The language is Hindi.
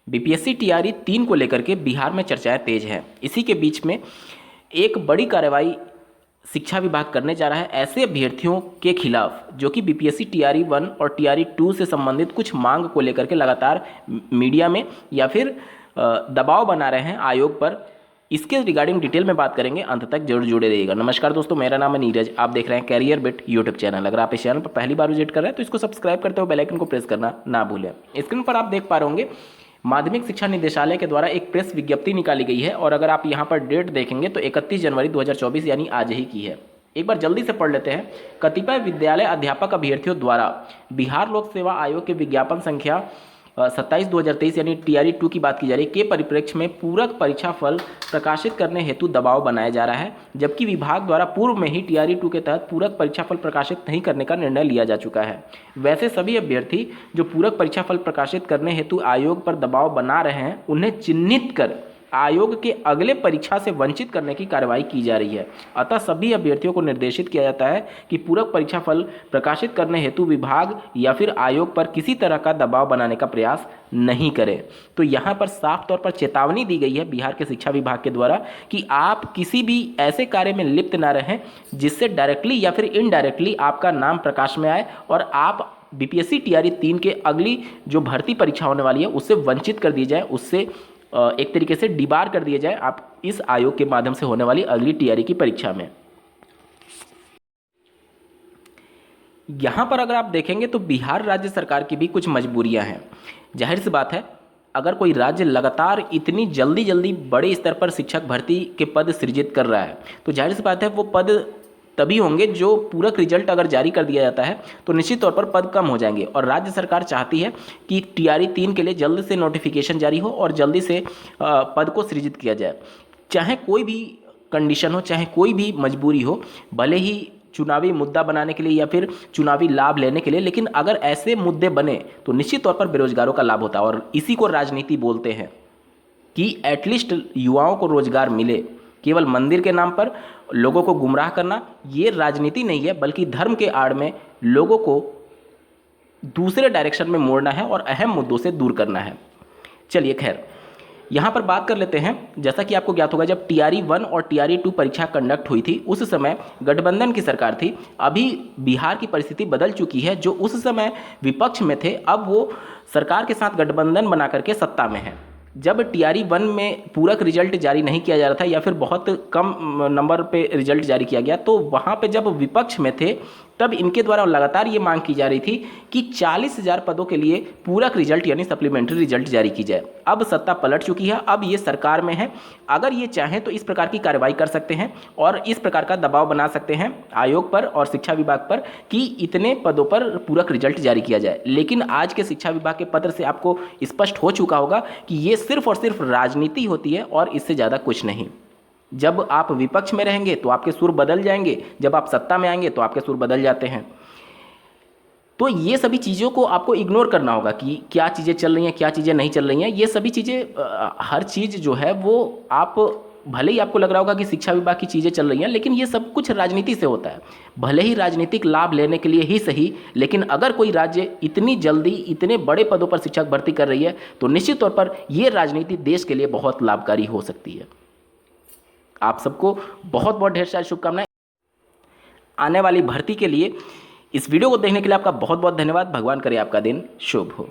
बीपीएससी टीआरई 3 को लेकर के बिहार में चर्चाएं तेज हैं। इसी के बीच में एक बड़ी कार्रवाई शिक्षा विभाग करने जा रहा है ऐसे अभ्यर्थियों के खिलाफ जो कि बीपीएससी टीआरई 1 और टीआरई 2 से संबंधित कुछ मांग को लेकर के लगातार मीडिया में या फिर दबाव बना रहे हैं आयोग पर। इसके रिगार्डिंग डिटेल में बात करेंगे, अंत तक जरूर जुड़े रहिएगा। नमस्कार दोस्तों, मेरा नाम है नीरज, आप देख रहे हैं कैरियर बिट यूट्यूब चैनल। अगर आप इस चैनल पर पहली बार विजिट कर रहे हैं तो इसको सब्सक्राइब करते हुए बेल आइकन को प्रेस करना ना भूलें। स्क्रीन पर आप देख पा रहे होंगे माध्यमिक शिक्षा निदेशालय के द्वारा एक प्रेस विज्ञप्ति निकाली गई है और अगर आप यहाँ पर डेट देखेंगे तो 31 जनवरी 2024 यानी आज ही की है। एक बार जल्दी से पढ़ लेते हैं। कतिपय विद्यालय अध्यापक अभ्यर्थियों द्वारा बिहार लोक सेवा आयोग के विज्ञापन संख्या 27/2023 यानी टीआरई 2 की बात की जा रही है के परिप्रेक्ष्य में पूरक परीक्षा फल प्रकाशित करने हेतु दबाव बनाया जा रहा है, जबकि विभाग द्वारा पूर्व में ही टीआरई 2 के तहत पूरक परीक्षा फल प्रकाशित नहीं करने का निर्णय लिया जा चुका है। वैसे सभी अभ्यर्थी जो पूरक परीक्षा फल प्रकाशित करने हेतु आयोग पर दबाव बना रहे हैं उन्हें चिन्हित कर आयोग के अगले परीक्षा से वंचित करने की कार्रवाई की जा रही है। अतः सभी अभ्यर्थियों को निर्देशित किया जाता है कि पूरक परीक्षा फल प्रकाशित करने हेतु विभाग या फिर आयोग पर किसी तरह का दबाव बनाने का प्रयास नहीं करें। तो यहाँ पर साफ तौर पर चेतावनी दी गई है बिहार के शिक्षा विभाग के द्वारा कि आप किसी भी ऐसे कार्य में लिप्त ना रहें जिससे डायरेक्टली या फिर इनडायरेक्टली आपका नाम प्रकाश में आए और आप बीपीएससी टीआरई 3 के अगली जो भर्ती परीक्षा होने वाली है उससे वंचित कर दी जाए, उससे एक तरीके से डिबार कर दिया जाए आप इस आयोग के माध्यम से होने वाली अगली टीआरई की परीक्षा में। यहां पर अगर आप देखेंगे तो बिहार राज्य सरकार की भी कुछ मजबूरियां हैं। जाहिर सी बात है, अगर कोई राज्य लगातार इतनी जल्दी बड़े स्तर पर शिक्षक भर्ती के पद सृजित कर रहा है तो जाहिर सी बात है वो पद तभी होंगे जो पूरक रिजल्ट अगर जारी कर दिया जाता है तो निश्चित तौर पर पद कम हो जाएंगे। और राज्य सरकार चाहती है कि टीआरई 3 के लिए जल्द से नोटिफिकेशन जारी हो और जल्दी से पद को सृजित किया जाए। चाहे कोई भी कंडीशन हो, चाहे कोई भी मजबूरी हो, भले ही चुनावी मुद्दा बनाने के लिए या फिर चुनावी लाभ लेने के लिए, लेकिन अगर ऐसे मुद्दे बने तो निश्चित तौर पर बेरोजगारों का लाभ होता है। और इसी को राजनीति बोलते हैं कि एटलीस्ट युवाओं को रोजगार मिले। केवल मंदिर के नाम पर लोगों को गुमराह करना ये राजनीति नहीं है, बल्कि धर्म के आड़ में लोगों को दूसरे डायरेक्शन में मोड़ना है और अहम मुद्दों से दूर करना है। चलिए खैर, यहाँ पर बात कर लेते हैं। जैसा कि आपको ज्ञात होगा जब टीआरई 1 और टीआरई 2 परीक्षा कंडक्ट हुई थी उस समय गठबंधन की सरकार थी। अभी बिहार की परिस्थिति बदल चुकी है। जो उस समय विपक्ष में थे अब वो सरकार के साथ गठबंधन बना करके सत्ता में है। जब टीआरई 1 में पूरक रिजल्ट जारी नहीं किया जा रहा था या फिर बहुत कम नंबर पे रिजल्ट जारी किया गया तो वहाँ पे जब विपक्ष में थे तब इनके द्वारा लगातार ये मांग की जा रही थी कि 40,000 पदों के लिए पूरक रिजल्ट यानी सप्लीमेंट्री रिजल्ट जारी की जाए। अब सत्ता पलट चुकी है, अब ये सरकार में है। अगर ये चाहें तो इस प्रकार की कार्रवाई कर सकते हैं और इस प्रकार का दबाव बना सकते हैं आयोग पर और शिक्षा विभाग पर कि इतने पदों पर पूरक रिजल्ट जारी किया जाए। लेकिन आज के शिक्षा विभाग के पत्र से आपको स्पष्ट हो चुका होगा कि ये सिर्फ और सिर्फ राजनीति होती है और इससे ज़्यादा कुछ नहीं। जब आप विपक्ष में रहेंगे तो आपके सुर बदल जाएंगे, जब आप सत्ता में आएंगे तो आपके सुर बदल जाते हैं। तो ये सभी चीज़ों को आपको इग्नोर करना होगा कि क्या चीज़ें चल रही हैं, क्या चीज़ें नहीं चल रही हैं। ये सभी चीज़ें हर चीज़ जो है वो आप भले ही आपको लग रहा होगा कि शिक्षा विभाग की चीज़ें चल रही हैं, लेकिन ये सब कुछ राजनीति से होता है। भले ही राजनीतिक लाभ लेने के लिए ही सही, लेकिन अगर कोई राज्य इतनी जल्दी इतने बड़े पदों पर शिक्षक भर्ती कर रही है तो निश्चित तौर पर ये राजनीति देश के लिए बहुत लाभकारी हो सकती है। आप सबको बहुत बहुत ढेर सारी शुभकामनाएं आने वाली भर्ती के लिए। इस वीडियो को देखने के लिए आपका बहुत बहुत धन्यवाद। भगवान करे आपका दिन शुभ हो।